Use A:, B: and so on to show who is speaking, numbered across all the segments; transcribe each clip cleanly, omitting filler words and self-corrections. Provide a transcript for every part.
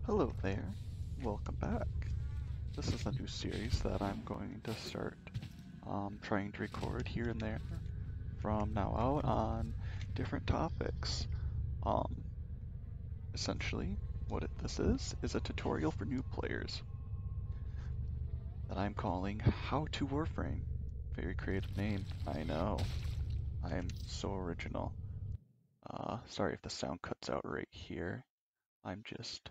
A: Hello there, welcome back. This is a new series that I'm going to start trying to record here and there from now out on different topics. Um, Essentially, what this is a tutorial for new players that I'm calling How to Warframe. Very creative name, I know. I am so original. Sorry if the sound cuts out right here. I'm just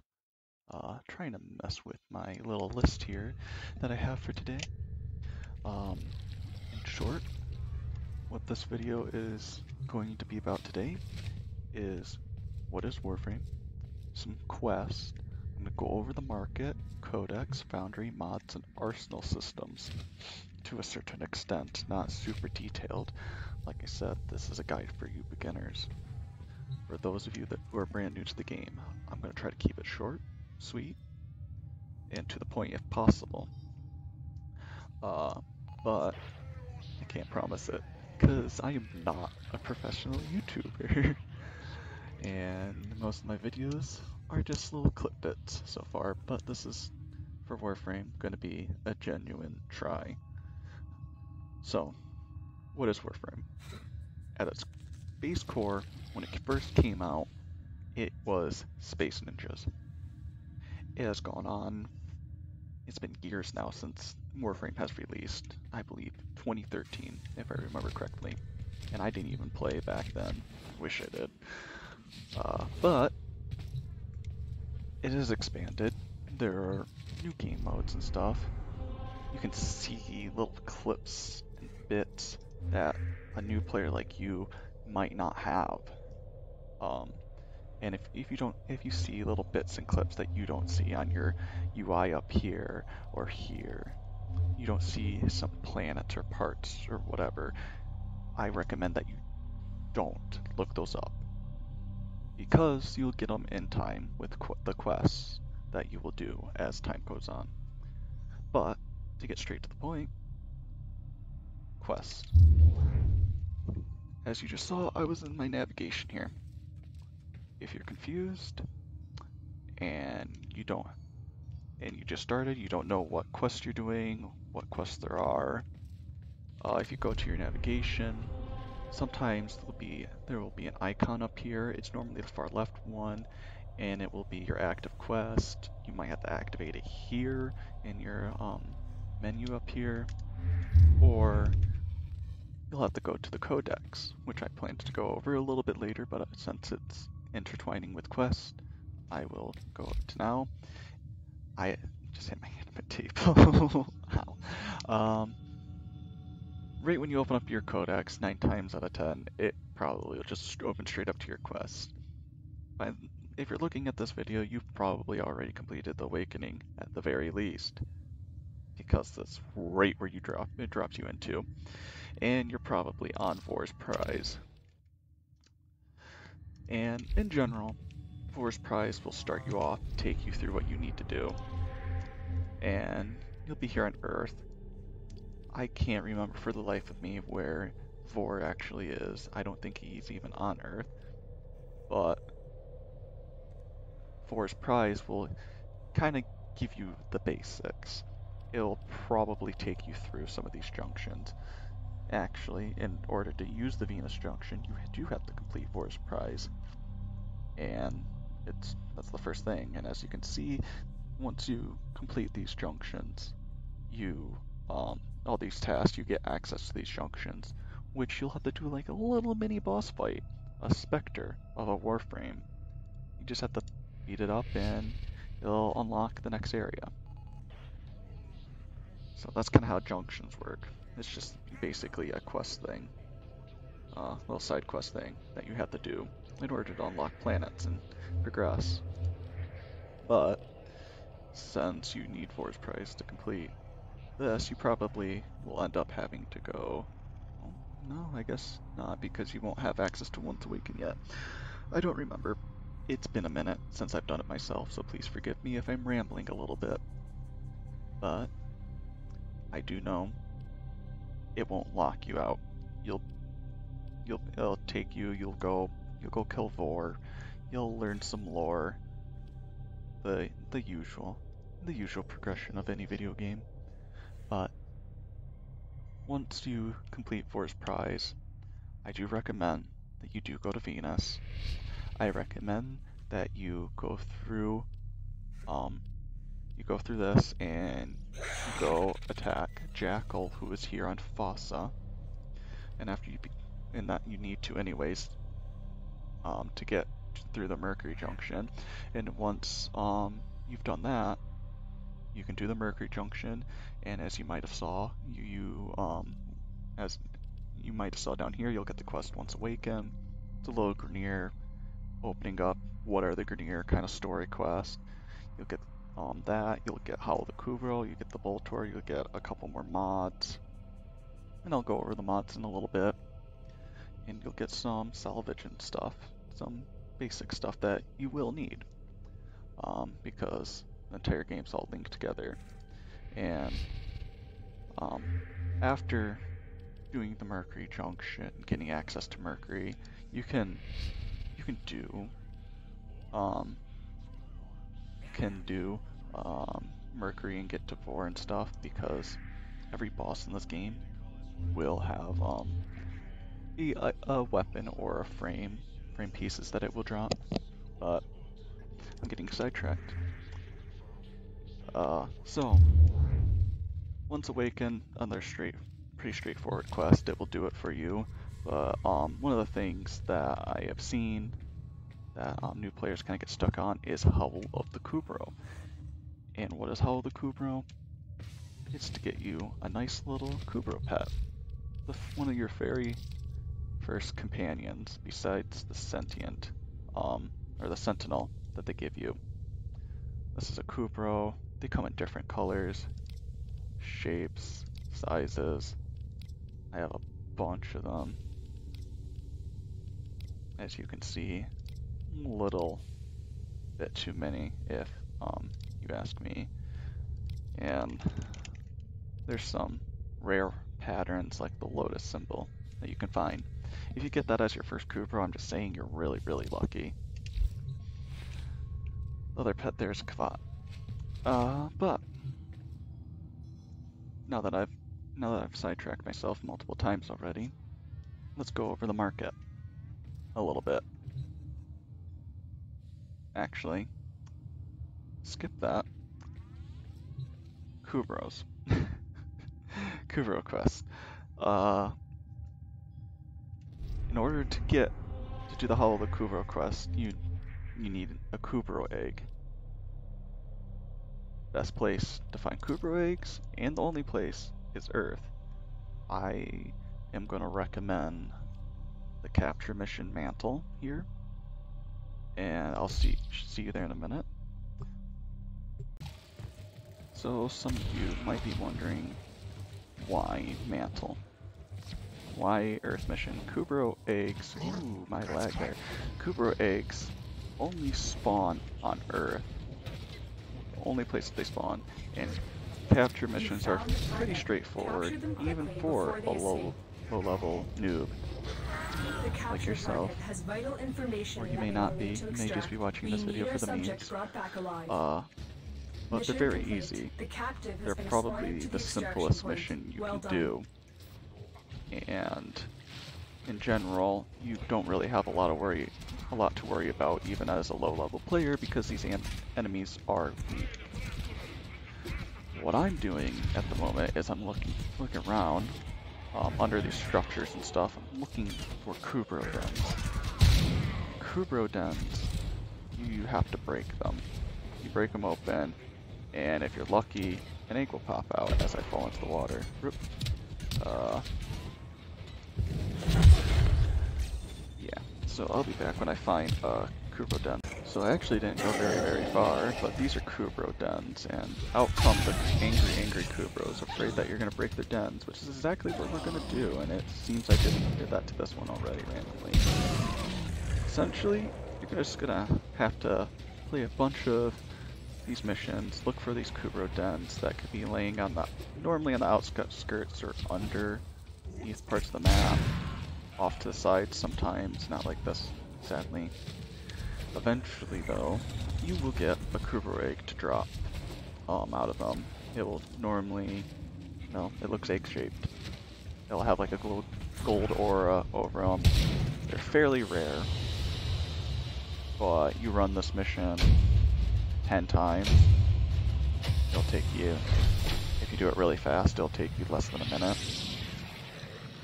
A: trying to mess with my little list here that I have for today. In short, what this video is going to be about today is what is Warframe, some quests. I'm going to go over the market, codex, foundry, mods, and arsenal systems to a certain extent, not super detailed. Like I said, this is a guide for you beginners. For those of you who are brand new to the game, I'm going to try to keep it short, sweet, and to the point if possible. But I can't promise it, because I am not a professional YouTuber. And most of my videos are just little clip bits so far, but this is, for Warframe, going to be a genuine try. So, what is Warframe? At its base core, when it first came out, it was Space Ninjas. It has gone on, it's been years now since Warframe has released, I believe 2013, if I remember correctly. And I didn't even play back then. Wish I did. But it is expanded. There are new game modes and stuff. You can see little clips and bits that a new player like you might not have. And if you see little bits and clips that you don't see on your UI up here or here, you don't see some planets or parts or whatever, I recommend that you don't look those up, because you'll get them in time with the quests that you will do as time goes on. But to get straight to the point, quests. As you just saw, I was in my navigation here. If you're confused and you just started, you don't know what quest you're doing, what quests there are. If you go to your navigation, sometimes there will be an icon up here. It's normally the far left one, and it will be your active quest. You might have to activate it here in your menu up here, or you'll have to go to the codex, which I plan to go over a little bit later, but since it's intertwining with quest, I will go up to now. I just hit my hand on the table. Ow. Right when you open up your codex, 9 times out of 10, it probably will just open straight up to your quest. If you're looking at this video, you've probably already completed the Awakening at the very least, because that's right where it drops you into. And you're probably on Vor's Prize. And in general, Vor's Prize will start you off, take you through what you need to do. And you'll be here on Earth. I can't remember for the life of me where Vor actually is. I don't think he's even on Earth. But Vor's Prize will kind of give you the basics. It'll probably take you through some of these junctions. Actually, in order to use the Venus junction, you do have to complete Vor's Prize. And that's the first thing. And as you can see, once you complete these junctions, all these tasks, you get access to these junctions, which you'll have to do like a little mini boss fight, a specter of a Warframe. You just have to beat it up and it'll unlock the next area. So that's kind of how junctions work. It's just basically a quest thing, little side quest thing that you have to do in order to unlock planets and progress. But since you need Vor's Prize to complete this, you probably will end up having to go. Well, no, I guess not, because you won't have access to Once Awakened yet. I don't remember. It's been a minute since I've done it myself, so please forgive me if I'm rambling a little bit. But I do know it won't lock you out. It'll take you. You'll go kill Vor. You'll learn some lore, the usual progression of any video game. But once you complete Force Prize, I do recommend that you do go to Venus. I recommend that you go through this and you go attack Jackal, who is here on Fossa. And after and that you need to anyways to get through the Mercury Junction. And once you've done that, you can do the Mercury Junction, and as you might have saw, as you might have saw down here, you'll get the quest Once Awakened. It's a little Grenier opening up what are the Grenier kind of story quest. You'll get that, you'll get Howl the Kubrow, you get the Voltor, you'll get a couple more mods. And I'll go over the mods in a little bit. And you'll get some salvage and stuff, some basic stuff that you will need. Because the entire game's all linked together. And after doing the Mercury Junction, getting access to Mercury, you can do Mercury and get to Vor and stuff, because every boss in this game will have a weapon or a frame pieces that it will drop. But I'm getting sidetracked. So Once Awakened, another pretty straightforward quest. It will do it for you. But one of the things that I have seen that new players kind of get stuck on is Howl of the Kubrow. And what is Howl of the Kubrow? It's to get you a nice little Kubrow pet. One of your very first companions, besides the sentient, or the sentinel that they give you. This is a Kubrow. They come in different colors, shapes, sizes. I have a bunch of them. As you can see, a little bit too many if you ask me. And there's some rare patterns like the lotus symbol that you can find. If you get that as your first Kubrow, I'm just saying you're really, really lucky. The other pet there is Kvat. But now that I've sidetracked myself multiple times already, let's go over the market a little bit. Actually, skip that. Kubrows. Kubrow quest. In order to do the Howl of the Kubrow quest, you need a Kubrow egg. Best place to find Kubrow eggs, and the only place, is Earth. I am going to recommend the capture mission mantle here, and I'll see you there in a minute. So some of you might be wondering, why mantle? Why Earth mission? Kubrow eggs, ooh, my lag there. Kubrow eggs only spawn on Earth. The only place they spawn, and capture missions are pretty straightforward, even for a low-level noob like yourself. Or you may not be, you may just be watching this video for the memes. But they're very easy. They're probably the simplest mission you can do. And in general, you don't really have a lot to worry about even as a low-level player, because these enemies are weak. What I'm doing at the moment is I'm looking around under these structures and stuff. I'm looking for Kubrow dens. Kubrow dens, you have to break them. You break them open, and if you're lucky, an egg will pop out as I fall into the water. Yeah, so I'll be back when I find Kubrow den. So I actually didn't go very far, but these are Kubrow dens, and out come the angry Kubrows, afraid that you're going to break their dens, which is exactly what we're going to do, and it seems I did that to this one already randomly. Essentially, you're just going to have to play a bunch of these missions, look for these Kubrow dens that could be laying normally on the outskirts or under these parts of the map, off to the side sometimes, not like this, sadly. Eventually, though, you will get a Kubrow egg to drop out of them. It will normally, no, it looks egg-shaped. It'll have like a gold aura over them. They're fairly rare, but you run this mission 10 times, it'll take you, if you do it really fast, it'll take you less than a minute.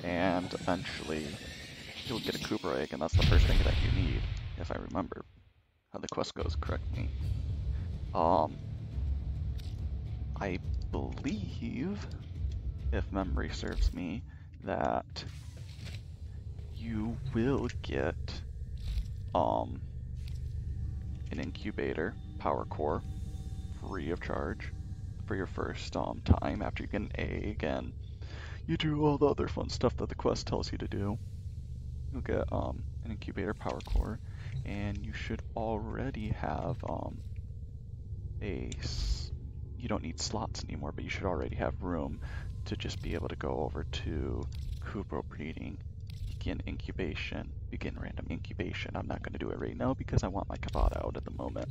A: And eventually, you'll get a Kubrow egg, and that's the first thing that you need, if I remember how the quest goes correctly. I believe, if memory serves me, that you will get an incubator power core free of charge for your first time after you get an egg and you do all the other fun stuff that the quest tells you to do. You'll get an incubator power core, and you should already have you don't need slots anymore, but you should already have room to just be able to go over to Kubrow breeding, begin incubation, begin random incubation. I'm not going to do it right now because I want my Kavada out at the moment.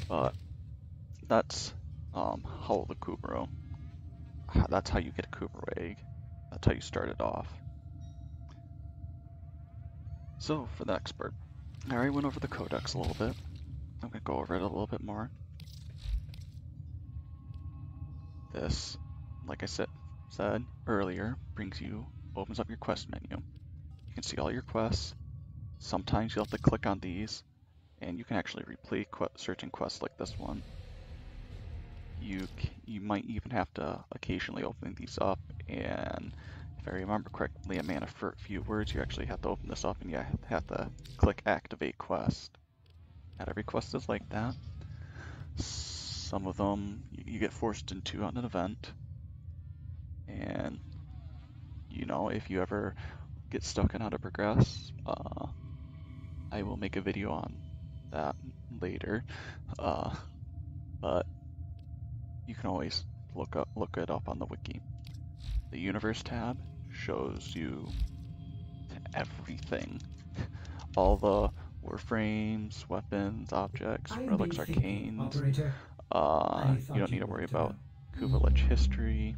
A: But that's how the Kubrow, that's how you get a Kubrow egg. That's how you start it off. So for the next part, I already went over the codex a little bit. I'm going to go over it a little bit more. This, like I said earlier, opens up your quest menu. You can see all your quests. Sometimes you'll have to click on these, and you can actually replay certain quests like this one. You might even have to occasionally open these up, and if I remember correctly, a mana for a few words, you actually have to open this up and you have to click activate quest. Not every quest is like that. Some of them you get forced into on an event, and you know, if you ever get stuck on how to progress, I will make a video on that later, but you can always look it up on the wiki. The universe tab shows you everything, all the Warframes, weapons, objects, relics, arcanes. You don't need to worry about Kubrow history.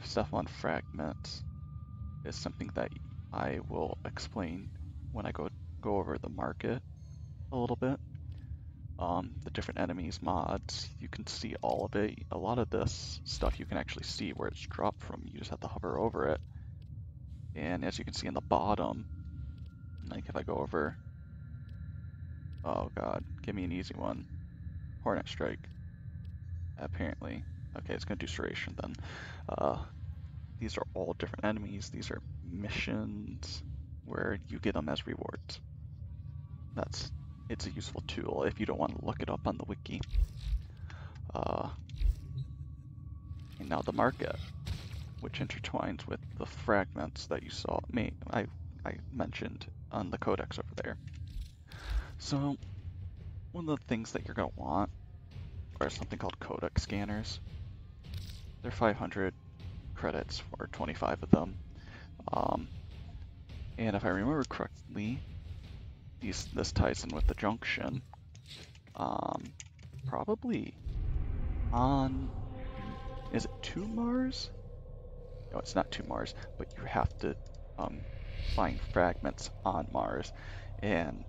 A: Stuff on fragments is something that I will explain when I go over the market a little bit. The different enemies, mods, you can see all of it. A lot of this stuff you can actually see where it's dropped from. You just have to hover over it. And as you can see in the bottom, like if I go over, oh god, give me an easy one. Hornet Strike. Apparently. Okay, it's gonna do Serration then. These are all different enemies. These are missions where you get them as rewards. It's a useful tool if you don't want to look it up on the wiki. And now the market, which intertwines with the fragments that you saw I mentioned on the codex over there. So one of the things that you're going to want are something called codex scanners. They're 500 credits for 25 of them. And if I remember correctly, this ties in with the junction. Probably on, is it 2 Mars? No, it's not 2 Mars, but you have to find fragments on Mars. And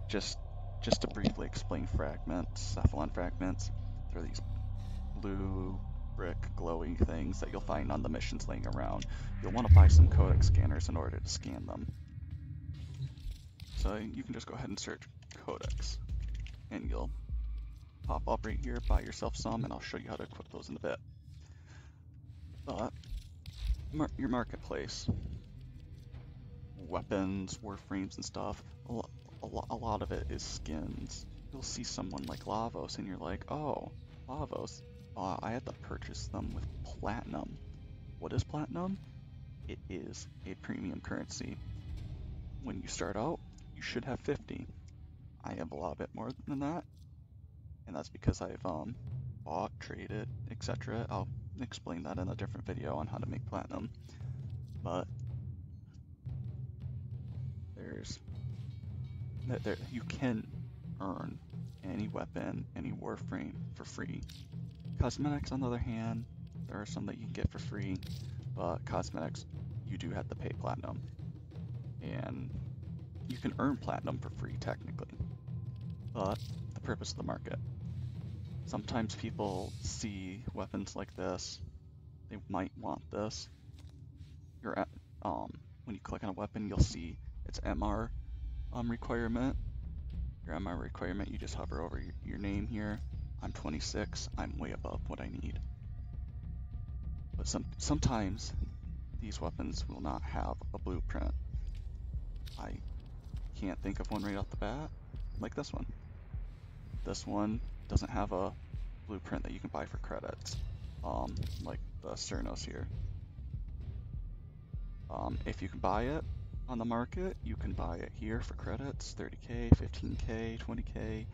A: just to briefly explain fragments, cephalon fragments, they're these blue brick glowing things that you'll find on the missions laying around. You'll want to buy some codex scanners in order to scan them. So you can just go ahead and search codex, and you'll pop up right here, buy yourself some, and I'll show you how to equip those in a bit. But your marketplace, weapons, warframes, and stuff, a lot of it is skins. You'll see someone like Lavos, and you're like, oh, Lavos, I had to purchase them with platinum. What is platinum? It is a premium currency. When you start out, you should have 50. I have a lot bit more than that, and that's because I've bought, traded, etc. I'll explain that in a different video on how to make platinum. But there's you can earn any weapon, any Warframe for free. Cosmetics, on the other hand, there are some that you can get for free, but cosmetics, you do have to pay platinum. And you can earn platinum for free, technically, but the purpose of the market. Sometimes people see weapons like this, they might want this. You're at, when you click on a weapon, you'll see its MR requirement. Your MR requirement, you just hover over your name here. I'm 26, I'm way above what I need. But sometimes these weapons will not have a blueprint. I can't think of one right off the bat, like this one. This one doesn't have a blueprint that you can buy for credits, like the Cernos here. If you can buy it on the market, you can buy it here for credits, 30k, 15k, 20k.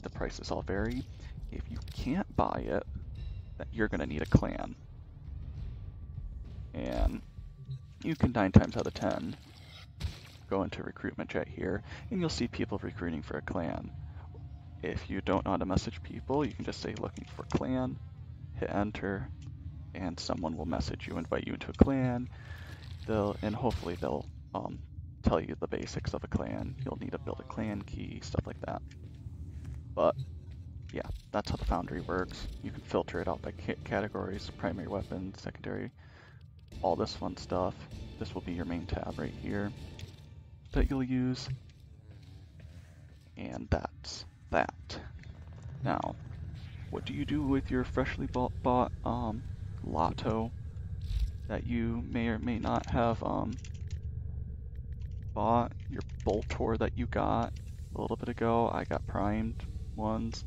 A: The prices all vary. If you can't buy it, then you're gonna need a clan. And you can 9 times out of 10 go into recruitment chat here, and you'll see people recruiting for a clan. If you don't know how to message people, you can just say looking for clan, hit enter, and someone will message you, invite you into a clan. Hopefully they'll tell you the basics of a clan. You'll need to build a clan key, stuff like that. But yeah, that's how the Foundry works. You can filter it out by categories, primary weapons, secondary, all this fun stuff. This will be your main tab right here that you'll use. And that's that. Now, what do you do with your freshly bought Lotto that you may or may not have bought? Your Boltor that you got a little bit ago. I got primed ones.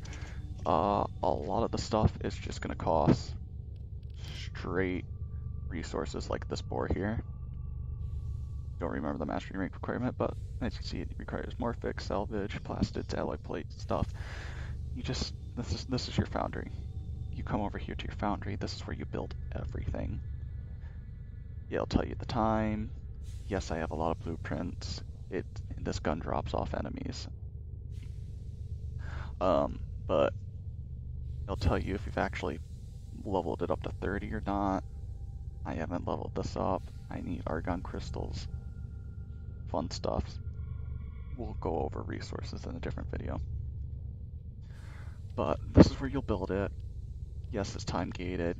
A: A lot of the stuff is just going to cost straight resources like this boar here. Don't remember the mastery rank requirement, but as you see, it requires Morphic, Salvage, Plastids, Alloy Plate stuff. You just, this is your Foundry. You come over here to your Foundry, this is where you build everything. It'll tell you the time. Yes, I have a lot of blueprints. This gun drops off enemies. But it'll tell you if you've actually leveled it up to 30 or not. I haven't leveled this up. I need Argon crystals. Fun stuff. We'll go over resources in a different video. But this is where you'll build it. Yes, it's time gated.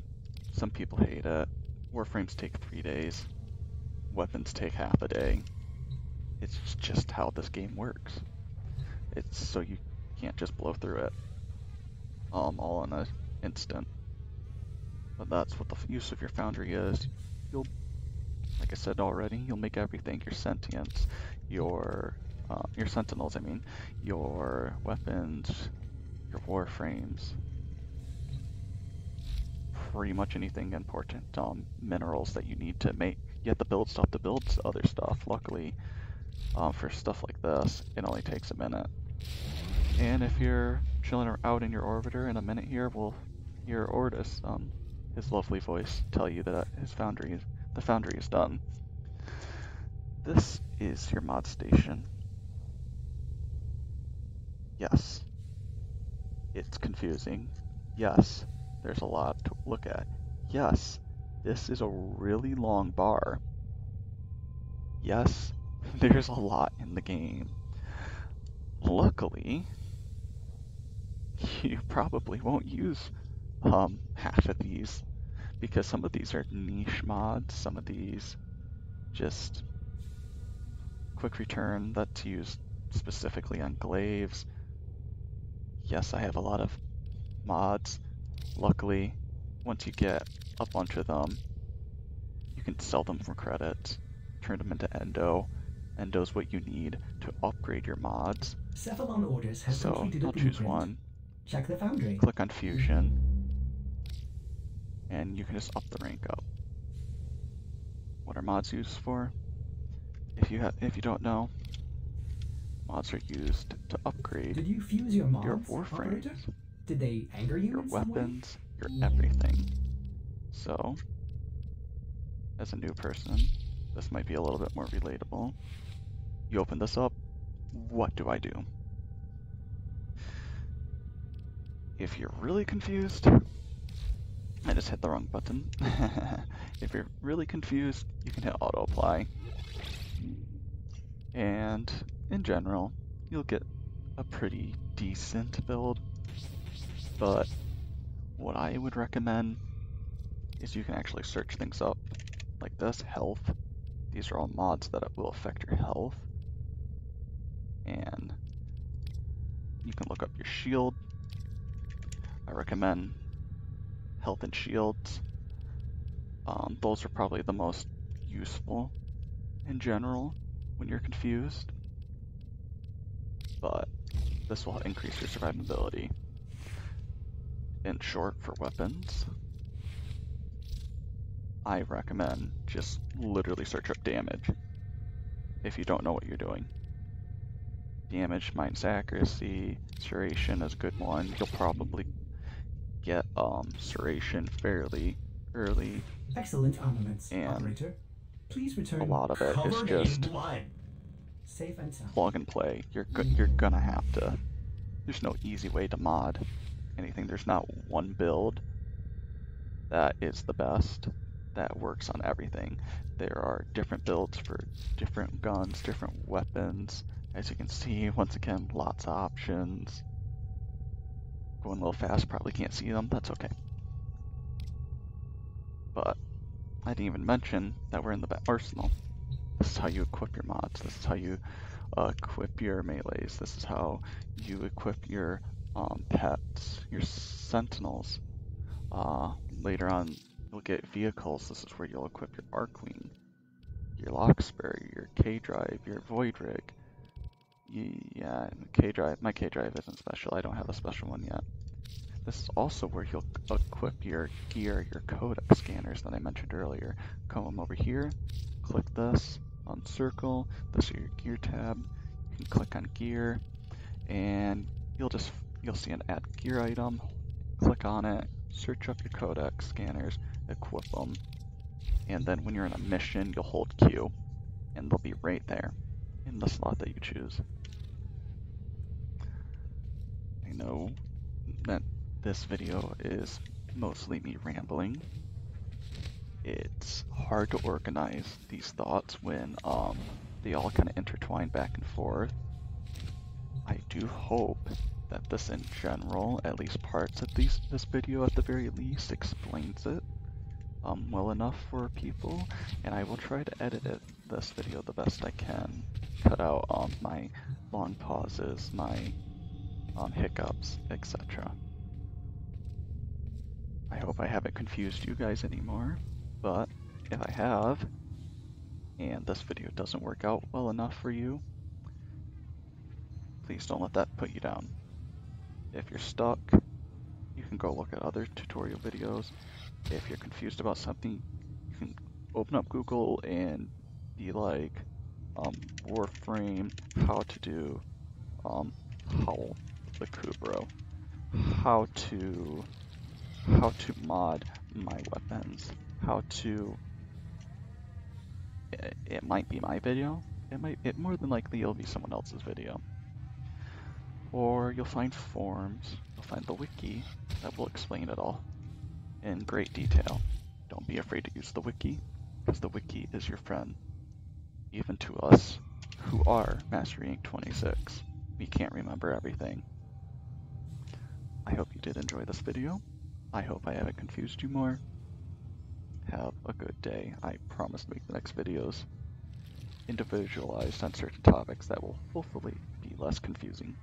A: Some people hate it. Warframes take 3 days. Weapons take half a day. It's just how this game works. It's so you can't just blow through it all in an instant. But that's what the use of your Foundry is. You'll, like I said already, you'll make everything, your sentients, your sentinels, I mean, your weapons, your Warframes, pretty much anything important, minerals that you need to make. You have to build stuff to build other stuff. Luckily, for stuff like this, it only takes a minute. And if you're chilling out in your orbiter in a minute here, we'll hear Ordis, his lovely voice, tell you that the Foundry is done. This is your mod station. Yes, it's confusing. Yes, there's a lot to look at. Yes, this is a really long bar. Yes, there's a lot in the game. Luckily, you probably won't use half of these, because some of these are niche mods, some of these just quick return that's used specifically on glaives. Yes, I have a lot of mods. Luckily, once you get a bunch of them, you can sell them for credits, turn them into endo. Endo's what you need to upgrade your mods.
B: Cephalon Orders has
A: So
B: completed a
A: I'll choose
B: blueprint.
A: one.
B: Check the Foundry.
A: Click on Fusion, and you can just up the rank up. What are mods used for? If you don't know, mods are used to upgrade
B: Did you fuse your mods,
A: your Warframes,
B: operator? Did they anger you
A: your
B: in some way?
A: weapons, your everything. So, as a new person, this might be a little bit more relatable. You open this up, what do I do? If you're really confused, I just hit the wrong button. If you're really confused, you can hit auto apply. And in general, you'll get a pretty decent build. But what I would recommend is you can actually search things up like this, health. These are all mods that will affect your health. And you can look up your shield. I recommend health and shields. Those are probably the most useful in general when you're confused. But this will increase your survivability. In short, for weapons, I recommend just literally search up damage if you don't know what you're doing. Damage minus accuracy, serration is a good one. You'll probably get serration fairly early.
B: Excellent armaments,
A: And
B: operator. Please return
A: a lot of it is
B: covered
A: just
B: in blood. Safe and sound.
A: plug and play. You're gonna have to. There's no easy way to mod anything. There's not one build that is the best that works on everything. There are different builds for different guns, different weapons. As you can see, once again, lots of options. Going a little fast, probably can't see them. That's okay. But I didn't even mention that we're in the arsenal. This is how you equip your mods. This is how you equip your melees. This is how you equip your pets, your sentinels. Later on, you'll get vehicles. This is where you'll equip your Arcwing, your Lockspur, your K-Drive, your Void Rig. Yeah, K-Drive. My K-Drive isn't special. I don't have a special one yet. This is also where you'll equip your gear, your codec scanners that I mentioned earlier. Come over here, click this, uncircle. This is your gear tab. You can click on gear, and you'll see an add gear item. Click on it, search up your codec scanners, equip them, and then when you're in a mission, you'll hold Q, and they'll be right there in the slot that you choose. I know that this video is mostly me rambling. It's hard to organize these thoughts when they all kind of intertwine back and forth. I do hope that this in general, at least parts of this video at the very least, explains it well enough for people, and I will try to edit this video the best I can. Cut out my long pauses, my hiccups, etc. I hope I haven't confused you guys anymore, but if I have, and this video doesn't work out well enough for you, please don't let that put you down. If you're stuck, you can go look at other tutorial videos. If you're confused about something, you can open up Google and be like, Warframe, how to do, Howl the Kubrow, how to mod my weapons, how to, it might be my video, it more than likely it'll be someone else's video. Or you'll find forums, you'll find the wiki that will explain it all in great detail. Don't be afraid to use the wiki, because the wiki is your friend. Even to us, who are Mastery Inc. 26, we can't remember everything. I hope you did enjoy this video. I hope I haven't confused you more. Have a good day. I promise to make the next videos individualized on certain topics that will hopefully be less confusing.